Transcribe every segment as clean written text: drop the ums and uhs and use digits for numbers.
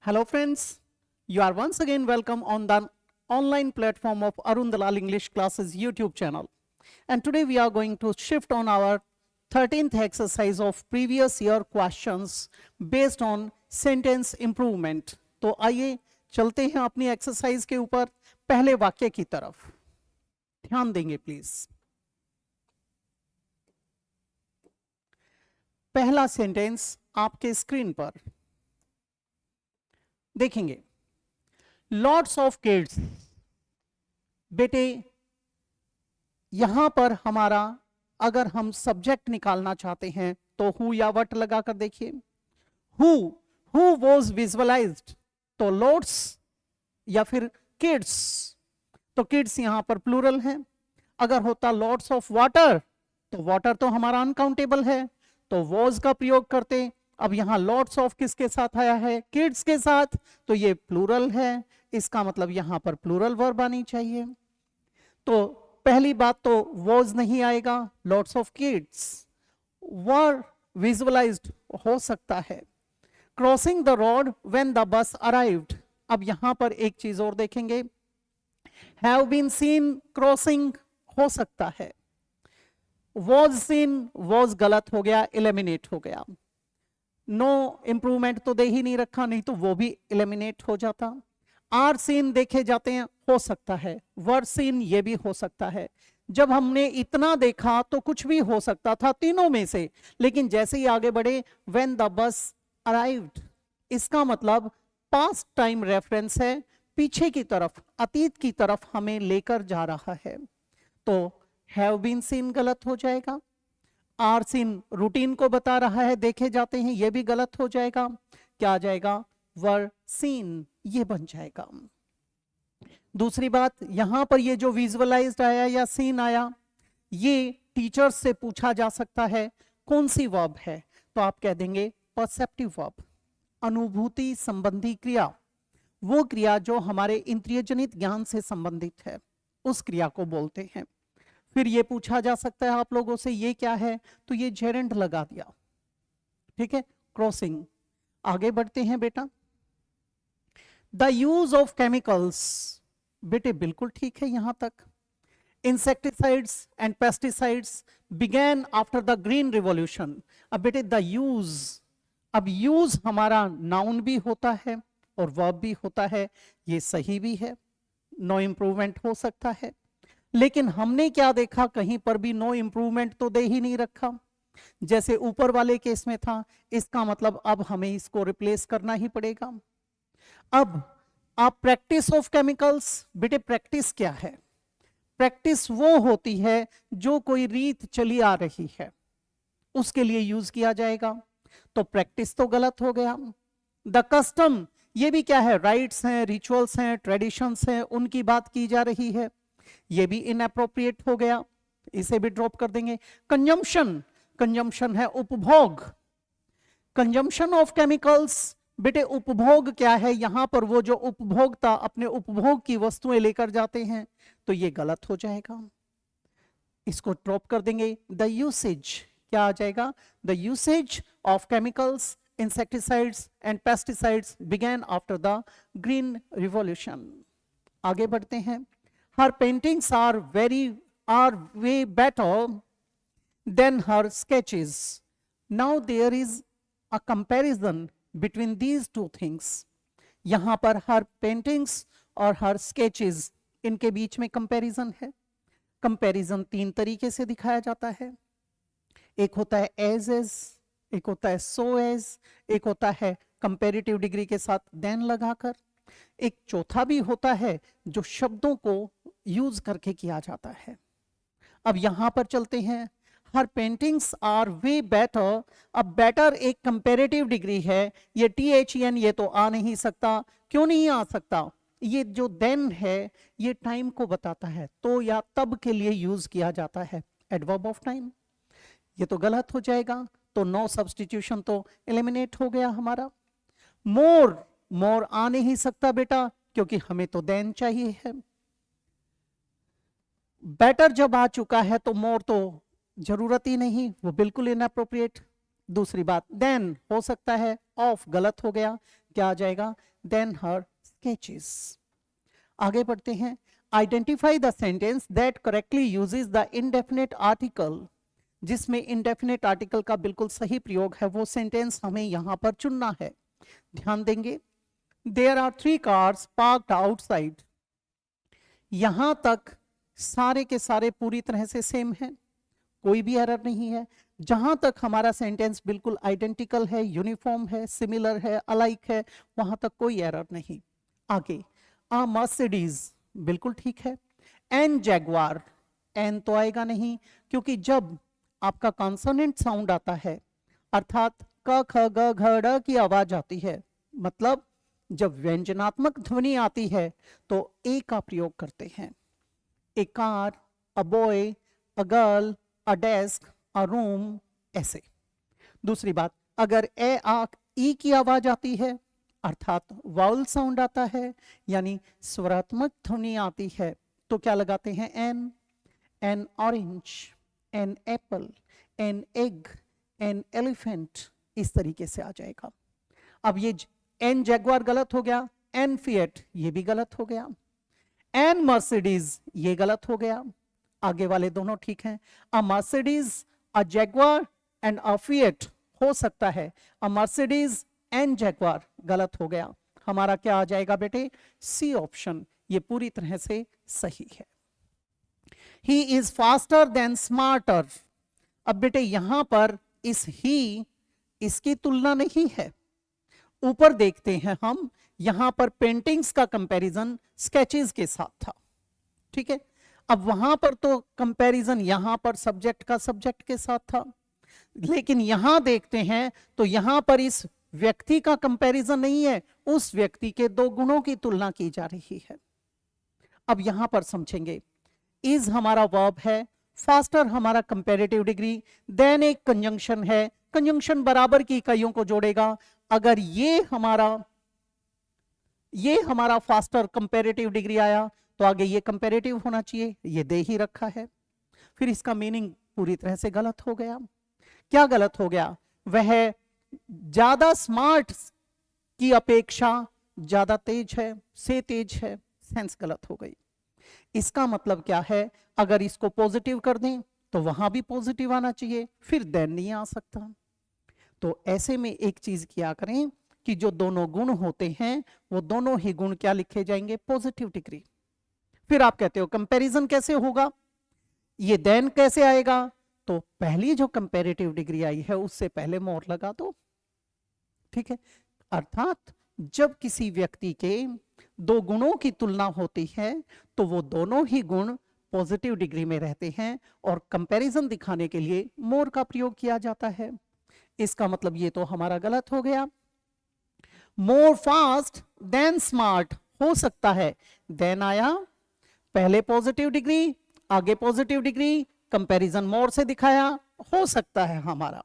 Hello friends, you are once again welcome on the online platform of Arun Dalal English Classes YouTube channel. And today we are going to shift on our 13th exercise of previous year questions based on sentence improvement. तो आइए चलते हैं अपनी exercise के ऊपर पहले वाक्य की तरफ ध्यान देंगे प्लीज। पहला सेंटेंस आपके स्क्रीन पर देखेंगे, लॉट्स ऑफ किड्स। बेटे यहां पर हमारा अगर हम सब्जेक्ट निकालना चाहते हैं तो हु या वट लगाकर देखिए। हु वॉज विजुअलाइज्ड, तो लॉट्स या फिर किड्स, तो किड्स यहां पर प्लूरल है। अगर होता लॉट्स ऑफ वाटर तो वाटर तो हमारा अनकाउंटेबल है, तो वॉज का प्रयोग करते। अब यहां लॉट्स ऑफ किसके साथ आया है? किड्स के साथ, तो ये प्लूरल है, इसका मतलब यहां पर प्लूरल वर्ब आनी चाहिए। तो पहली बात तो वॉज नहीं आएगा, lots of kids. Were visualised हो सकता है। Crossing the road when the bus arrived, अब यहां पर एक चीज और देखेंगे, हैव बीन सीन क्रॉसिंग हो सकता है। वॉज सीन, वॉज गलत हो गया, एलिमिनेट हो गया। नो इंप्रूवमेंट तो दे ही नहीं रखा, नहीं तो वो भी एलिमिनेट हो जाता। आर सीन देखे जाते हैं, हो सकता है। वर सीन ये भी हो सकता है। जब हमने इतना देखा तो कुछ भी हो सकता था तीनों में से, लेकिन जैसे ही आगे बढ़े व्हेन द बस अराइव्ड, इसका मतलब पास्ट टाइम रेफरेंस है, पीछे की तरफ, अतीत की तरफ हमें लेकर जा रहा है। तो हैव बीन सीन गलत हो जाएगा। आर सीन रूटीन को बता रहा है, देखे जाते हैं, यह भी गलत हो जाएगा। क्या आ जाएगा? वर सीन, ये बन जाएगा। दूसरी बात, यहां पर ये जो विजुअलाइज्ड आया या सीन आया, ये टीचर्स से पूछा जा सकता है कौन सी वर्ब है, तो आप कह देंगे परसेप्टिव वर्ब, अनुभूति संबंधी क्रिया। वो क्रिया जो हमारे इंद्रियजनित ज्ञान से संबंधित है, उस क्रिया को बोलते हैं। फिर ये पूछा जा सकता है आप लोगों से ये क्या है, तो ये जेरेंट लगा दिया, ठीक है, क्रॉसिंग। आगे बढ़ते हैं बेटा। द यूज ऑफ केमिकल्स, बेटे बिल्कुल ठीक है यहां तक। Insecticides and pesticides began after the green revolution. अब बेटे द यूज, अब यूज हमारा नाउन भी होता है और वर्ब भी होता है, ये सही भी है, नो इंप्रूवमेंट हो सकता है। लेकिन हमने क्या देखा, कहीं पर भी नो इंप्रूवमेंट तो दे ही नहीं रखा, जैसे ऊपर वाले केस में था। इसका मतलब अब हमें इसको रिप्लेस करना ही पड़ेगा। अब आप प्रैक्टिस ऑफ केमिकल्स, बेटे प्रैक्टिस क्या है? प्रैक्टिस वो होती है जो कोई रीत चली आ रही है, उसके लिए यूज किया जाएगा, तो प्रैक्टिस तो गलत हो गया। द कस्टम, ये भी क्या है? राइट्स हैं, रिचुअल्स हैं, ट्रेडिशंस हैं, उनकी बात की जा रही है, ये भी इनअप्रोप्रिएट हो गया, इसे भी ड्रॉप कर देंगे। कंजम्पशन, कंजम्पशन है उपभोग। कंजम्पशन ऑफ केमिकल्स, बेटे उपभोग क्या है? यहां पर वो जो उपभोक्ता अपने उपभोग की वस्तुएं लेकर जाते हैं, तो ये गलत हो जाएगा, इसको ड्रॉप कर देंगे। द यूसेज, क्या आ जाएगा? The usage of chemicals, insecticides and pesticides began after the green revolution. आगे बढ़ते हैं। Her paintings are way better than her sketches. Now there is a comparison between these two things. यहां पर her paintings और her sketches, इनके बीच में comparison है। Comparison तीन तरीके से दिखाया जाता है, एक होता है as is, एक होता है so as, एक होता है कंपैरेटिव डिग्री के साथ then लगाकर, एक चौथा भी होता है जो शब्दों को यूज करके किया जाता है। अब यहां पर चलते हैं। हर पेंटिंग्स आर वे बेटर, अब बेटर एक कंपैरेटिव डिग्री है, ये THEN ये तो आ नहीं सकता। क्यों नहीं आ सकता? ये जो देन है ये टाइम को बताता है, तो या तब के लिए यूज किया जाता है, एडवर्ब ऑफ टाइम, ये तो गलत हो जाएगा। तो नो सब्स्टिट्यूशन तो एलिमिनेट हो गया हमारा। मोर, मोर आ नहीं सकता बेटा, क्योंकि हमें तो देन चाहिए है। बेटर जब आ चुका है तो मोर तो जरूरत ही नहीं, वो बिल्कुल इनअप्रोप्रिएट। दूसरी बात, देन हो सकता है, ऑफ गलत हो गया, क्या आ जाएगा? देन हर स्केचेस। आगे बढ़ते हैं। Identify the sentence that correctly uses the indefinite article. जिसमें इंडेफिनिट आर्टिकल का बिल्कुल सही प्रयोग है, वो सेंटेंस हमें यहां पर चुनना है। ध्यान देंगे। There are 3 cars parked outside. यहां तक सारे के सारे पूरी तरह से सेम है, कोई भी एरर नहीं है। जहां तक हमारा सेंटेंस बिल्कुल आइडेंटिकल है, यूनिफॉर्म है, सिमिलर है, अलाइक है, वहां तक कोई एरर नहीं। आगे, आ मर्सिडीज बिल्कुल ठीक है। एन जैगवार, एन तो आएगा नहीं, क्योंकि जब आपका कॉन्सोनेंट साउंड आता है, अर्थात क ख ग घ ड़ की आवाज आती है, मतलब जब व्यंजनात्मक ध्वनि आती है तो ए का प्रयोग करते हैं। A car, a boy, a girl, a desk, a room, ऐसे। दूसरी बात, अगर ए आ ई की आवाज आती है, अर्थात वाउल साउंड आता है, यानी स्वरात्मक ध्वनि आती है, तो क्या लगाते हैं? An orange, an apple, an egg, an elephant, इस तरीके से आ जाएगा। अब ये एन जैगवार गलत हो गया, एन फिएट ये भी गलत हो गया, एन मर्सिडीज ये गलत हो गया। आगे वाले दोनों ठीक हैं। अ Mercedes, a Jaguar and a fiat हो सकता है, अ मर्सिडीज एंड जैगवार गलत हो गया। हमारा क्या आ जाएगा बेटे? सी ऑप्शन, ये पूरी तरह से सही है। He is faster than smarter. अब बेटे यहां पर इस ही, इसकी तुलना नहीं है। ऊपर देखते हैं हम, यहां पर पेंटिंग्स का कंपैरिजन स्केचेस के साथ था, ठीक है। अब वहां पर तो कंपैरिजन यहां पर सब्जेक्ट का सब्जेक्ट के साथ था, लेकिन यहां देखते हैं तो यहां पर इस व्यक्ति का कंपैरिजन नहीं है, उस व्यक्ति के 2 गुणों की तुलना की जा रही है। अब यहां पर समझेंगे। इज हमारा वर्ब है, फास्टर हमारा कंपैरेटिव डिग्री, देन एक कंजंक्शन है, कंजंक्शन बराबर की इकाइयों को जोड़ेगा। अगर ये हमारा फास्टर कंपैरेटिव डिग्री आया तो आगे ये कंपैरेटिव होना चाहिए, ये दे ही रखा है। फिर इसका मीनिंग पूरी तरह से गलत हो गया। क्या गलत हो गया? वह ज्यादा स्मार्ट की अपेक्षा ज्यादा तेज है, से तेज है, सेंस गलत हो गई। इसका मतलब क्या है? अगर इसको पॉजिटिव कर दें तो वहां भी पॉजिटिव आना चाहिए, फिर देन नहीं आ सकता। तो ऐसे में एक चीज किया करें कि जो दोनों गुण होते हैं वो दोनों ही गुण क्या लिखे जाएंगे? Positive degree. फिर आप कहते हो कंपैरिजन कैसे होगा, ये देन कैसे आएगा? तो पहली जो कंपैरेटिव डिग्री आई है उससे पहले मोर लगा दो, ठीक है। अर्थात जब किसी व्यक्ति के 2 गुणों की तुलना होती है तो वो दोनों ही गुण पॉजिटिव डिग्री में रहते हैं और कंपैरिजन दिखाने के लिए मोर का प्रयोग किया जाता है। इसका मतलब ये तो हमारा गलत हो गया। मोर फास्ट देन स्मार्ट हो सकता है, देन आया, पहले पॉजिटिव डिग्री, आगे पॉजिटिव डिग्री, कंपैरिजन मोर से दिखाया, हो सकता है हमारा।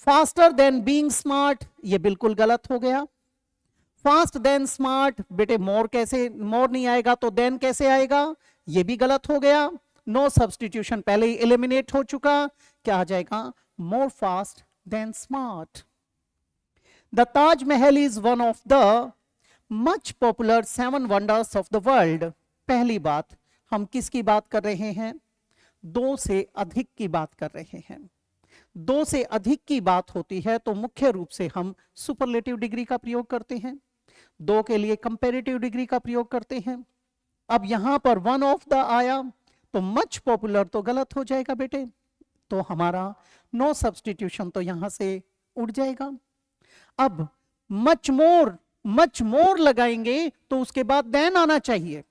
फास्टर देन बीइंग स्मार्ट, ये बिल्कुल गलत हो गया। फास्ट देन स्मार्ट, बेटे मोर कैसे, मोर नहीं आएगा तो देन कैसे आएगा? ये भी गलत हो गया। नो सब्स्टिट्यूशन पहले ही एलिमिनेट हो चुका, क्या आ जाएगा? मोर fast then smart. The Taj Mahal is one of the much popular 7 wonders of the world. पहली बात, हम किसकी बात कर रहे हैं? 2 से अधिक की बात कर रहे हैं। 2 से अधिक की बात होती है तो मुख्य रूप से हम सुपरलेटिव डिग्री का प्रयोग करते हैं, 2 के लिए कंपैरेटिव डिग्री का प्रयोग करते हैं। अब यहां पर वन ऑफ द आया तो मच पॉपुलर तो गलत हो जाएगा बेटे, तो हमारा नो सब्स्टिट्यूशन तो यहां से उड़ जाएगा। अब मच मोर लगाएंगे तो उसके बाद देन आना चाहिए,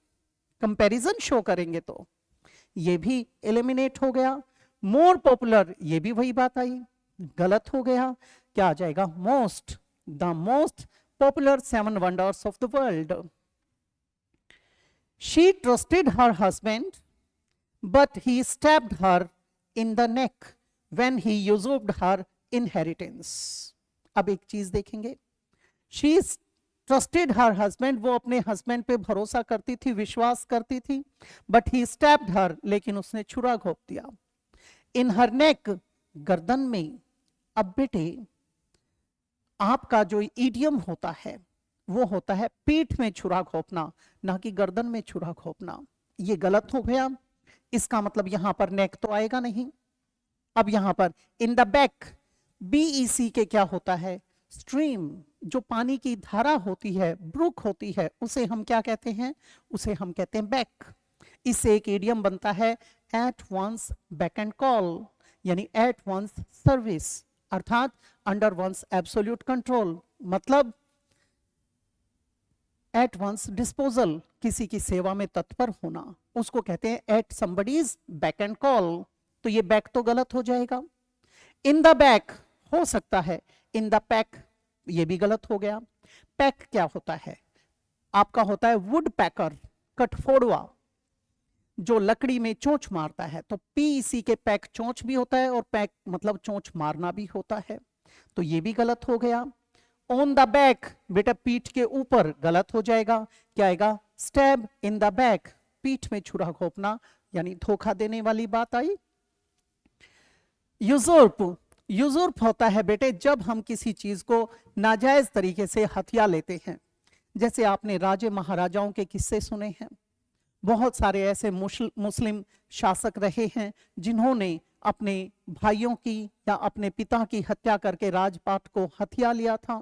कंपैरिजन शो करेंगे तो ये भी एलिमिनेट हो गया। मोर पॉपुलर, ये भी वही बात आई, गलत हो गया। क्या आ जाएगा? Most, the most popular 7 wonders of the world. She trusted her husband but he stabbed her in the neck when he used her inheritance. अब एक चीज देखेंगे, शी ट्रस्टेड हर हस्बैंड, वो अपने हस्बैंड पे भरोसा करती थी, विश्वास करती थी, बट ही स्टैब्ड हर, लेकिन उसने छुरा घोंप दिया। इन हर नेक, गर्दन में। अब बेटे आपका जो इडियम होता है वो होता है पीठ में छुरा घोंपना, ना कि गर्दन में छुरा घोंपना। ये गलत हो गया। इसका मतलब यहां पर नेक तो आएगा नहीं। अब यहां पर इन द बैक, बीईसी के क्या होता है, स्ट्रीम, जो पानी की धारा होती है, ब्रुक होती है, उसे हम क्या कहते हैं, उसे हम कहते हैं बैक। इससे एक इडियम बनता है at one's beck and call, यानी एट वंस सर्विस, अर्थात अंडर वंस एब्सोल्यूट कंट्रोल, मतलब एट वंस डिस्पोजल, किसी की सेवा में तत्पर होना, उसको कहते हैं at somebody's beck and call. तो ये बैक तो गलत हो जाएगा। इन द बैक हो सकता है, इन द पैक ये भी गलत हो गया। पैक क्या होता है, आपका होता है वुड पैकर, कठफोड़वा, जो लकड़ी में चोंच मारता है। तो पीईसी के पैक चोंच भी होता है और पैक मतलब चोंच मारना भी होता है, तो ये भी गलत हो गया। ऑन द बैक, बेटा पीठ के ऊपर, गलत हो जाएगा। क्या आएगा, स्टैब इन द बैक, पीठ में छुरा घोंपना, यानी धोखा देने वाली बात आई। यूजर्प, यूजर्प होता है बेटे जब हम किसी चीज को नाजायज तरीके से हथिया लेते हैं। जैसे आपने राजे महाराजाओं के किस्से सुने हैं, बहुत सारे ऐसे मुस्लिम शासक रहे हैं जिन्होंने अपने भाइयों की या अपने पिता की हत्या करके राजपाट को हथिया लिया था।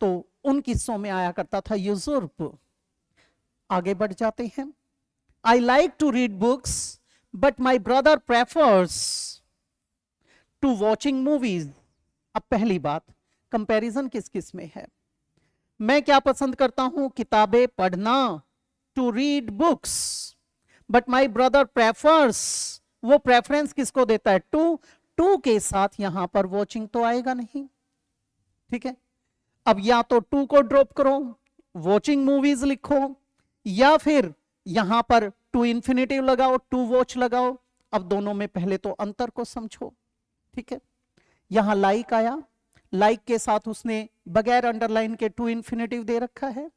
तो उन किस्सों में आया करता था यूजर्प। आगे बढ़ जाते हैं। I like to read books but my brother prefers to watching movies. अब पहली बात, कंपैरिजन किस किस में है, मैं क्या पसंद करता हूं, किताबें पढ़ना, to read books, but my brother prefers, वो प्रेफरेंस किसको देता है, टू के साथ यहां पर वॉचिंग तो आएगा नहीं, ठीक है। अब या तो टू को ड्रॉप करो, वॉचिंग मूवीज लिखो, या फिर यहां पर टू इंफिनिटिव लगाओ, टू वॉच लगाओ। अब दोनों में पहले तो अंतर को समझो, ठीक है। यहां लाइक आया, लाइक के साथ उसने बगैर अंडरलाइन के टू इंफिनिटिव दे रखा है,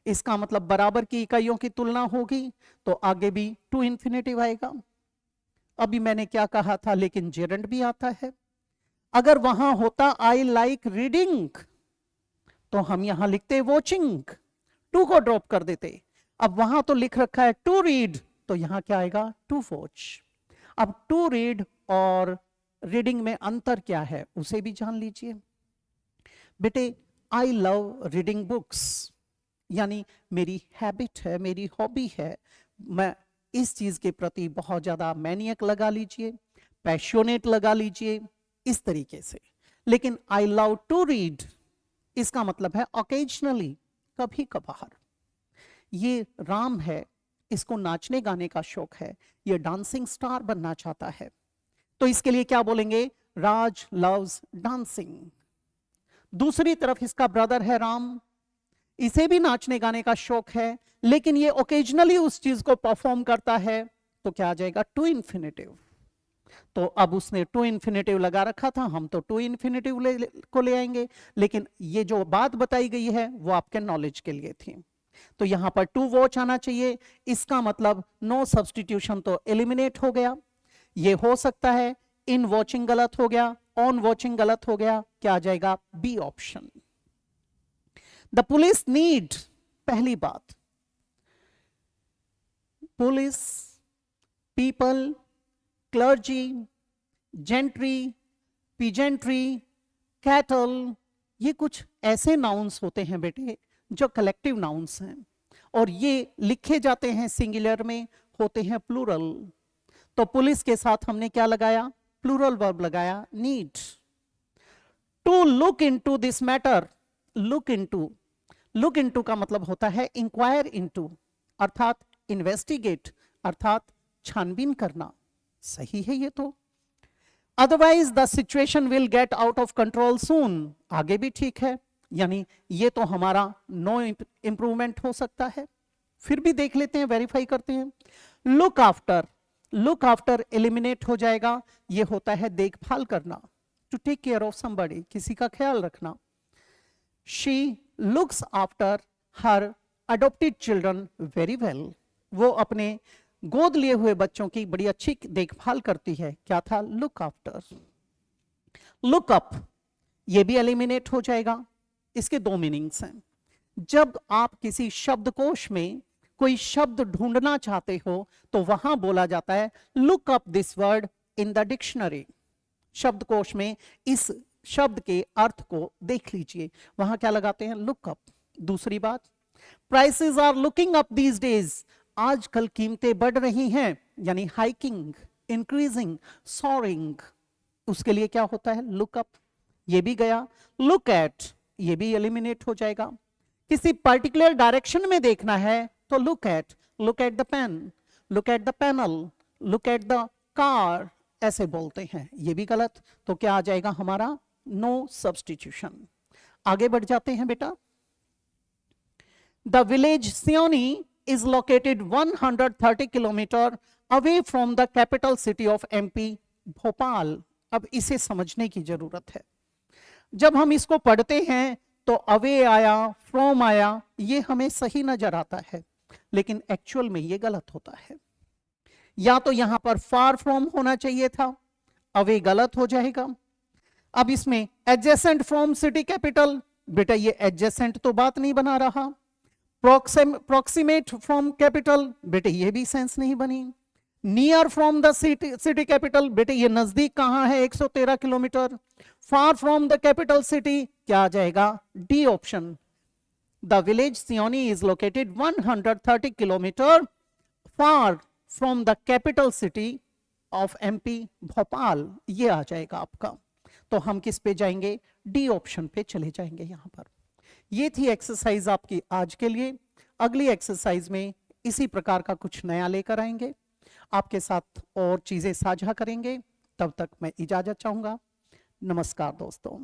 इसका मतलब बराबर की इकाइयों की तुलना होगी, तो आगे भी टू इंफिनिटिव आएगा। अभी मैंने क्या कहा था, लेकिन जेरेंट भी आता है। अगर वहां होता आई लाइक रीडिंग, तो हम यहां लिखते वॉचिंग, टू को ड्रॉप कर देते। अब वहां तो लिख रखा है टू रीड, तो यहां क्या आएगा, टू वॉच। अब टू रीड और रीडिंग में अंतर क्या है उसे भी जान लीजिए। बेटे आई लव रीडिंग बुक्स, यानी मेरी हैबिट है, मेरी हॉबी है, मैं इस चीज के प्रति बहुत ज्यादा मैनियक लगा लीजिए, पैशनेट लगा लीजिए, इस तरीके से। लेकिन आई लव टू रीड, इसका मतलब है ओकेजनली, कभी कभार। ये राम है, इसको नाचने गाने का शौक है, ये डांसिंग स्टार बनना चाहता है, तो इसके लिए क्या बोलेंगे, राज लव्स डांसिंग। दूसरी तरफ इसका ब्रदर है राम, इसे भी नाचने गाने का शौक है, लेकिन ये ओकेजनली उस चीज को परफॉर्म करता है, तो क्या आ जाएगा, टू इंफिनिटिव। तो अब उसने टू इंफिनिटिव लगा रखा था, हम तो टू इंफिनिटिव को ले आएंगे, लेकिन ये जो बात बताई गई है वो आपके नॉलेज के लिए थी। तो यहां पर टू वॉच आना चाहिए, इसका मतलब नो सब्स्टिट्यूशन तो एलिमिनेट हो गया। ये हो सकता है इन वॉचिंग गलत हो गया, ऑन वॉचिंग गलत हो गया, क्या आ जाएगा, B option. The police need, पहली बात, police, people, clergy, gentry, peasantry, cattle, ये कुछ ऐसे नाउन्स होते हैं बेटे जो कलेक्टिव नाउन्स हैं, और ये लिखे जाते हैं सिंगुलर में, होते हैं प्लूरल। तो पुलिस के साथ हमने क्या लगाया, प्लूरल वर्ब लगाया, need. To look into this matter, look into, look into का मतलब होता है इंक्वायर इनटू, अर्थात इन्वेस्टिगेट, अर्थात छानबीन करना, सही है ये तो। Otherwise the situation will get out of control soon, आगे भी ठीक है, यानी ये तो हमारा नो इंप्रूवमेंट हो सकता है। फिर भी देख लेते हैं, वेरीफाई करते हैं। Look after, look after eliminate हो जाएगा, ये होता है देखभाल करना, to take care of somebody, किसी का ख्याल रखना। She looks after her adopted children very well, वो अपने गोद लिए हुए बच्चों की बड़ी अच्छी देखभाल करती है, क्या था, लुक आफ्टर। लुक अप, ये भी एलिमिनेट हो जाएगा, इसके दो मीनिंग्स हैं। जब आप किसी शब्दकोश में कोई शब्द ढूंढना चाहते हो तो वहां बोला जाता है look up this word in the dictionary. शब्दकोश में इस शब्द के अर्थ को देख लीजिए, वहां क्या लगाते हैं, लुक अप। दूसरी बात, prices are looking up these days, आजकल कीमतें बढ़ रही हैं, यानी हाइकिंग, इंक्रीजिंग, सोरिंग, उसके लिए क्या होता है, लुक अप। ये भी गया। लुक एट, ये भी एलिमिनेट हो जाएगा। किसी पर्टिकुलर डायरेक्शन में देखना है तो look at the pen, look at the panel, look at the car, ऐसे बोलते हैं, ये भी गलत। तो क्या आ जाएगा हमारा, नो सब्स्टिट्यूशन। आगे बढ़ जाते हैं बेटा। The village Seoni is located 130 kilometre away from the capital city of MP, Bhopal. अब इसे समझने की जरूरत है। जब हम इसको पढ़ते हैं तो अवे आया, फ्रॉम आया, ये हमें सही नजर आता है, लेकिन एक्चुअल में ये गलत होता है। या तो यहां पर फार फ्रॉम होना चाहिए था, अवे गलत हो जाएगा। अब इसमें एडजेसेंट फ्रॉम सिटी कैपिटल, बेटा ये एडजेसेंट तो बात नहीं बना रहा। प्रोक्सीमेट फ्रॉम कैपिटल, बेटे ये भी सेंस नहीं बनी। Near from the city capital, बेटे ये नजदीक कहां है, 113 kilometre. Far from the capital city, क्या आ जाएगा, D option. The village Seoni is located 130 kilometre far from the capital city of MP, Bhopal, ये आ जाएगा आपका। तो हम किस पे जाएंगे, डी ऑप्शन पे चले जाएंगे यहां पर। ये थी एक्सरसाइज आपकी आज के लिए। अगली एक्सरसाइज में इसी प्रकार का कुछ नया लेकर आएंगे, आपके साथ और चीजें साझा करेंगे। तब तक मैं इजाजत चाहूंगा। नमस्कार दोस्तों।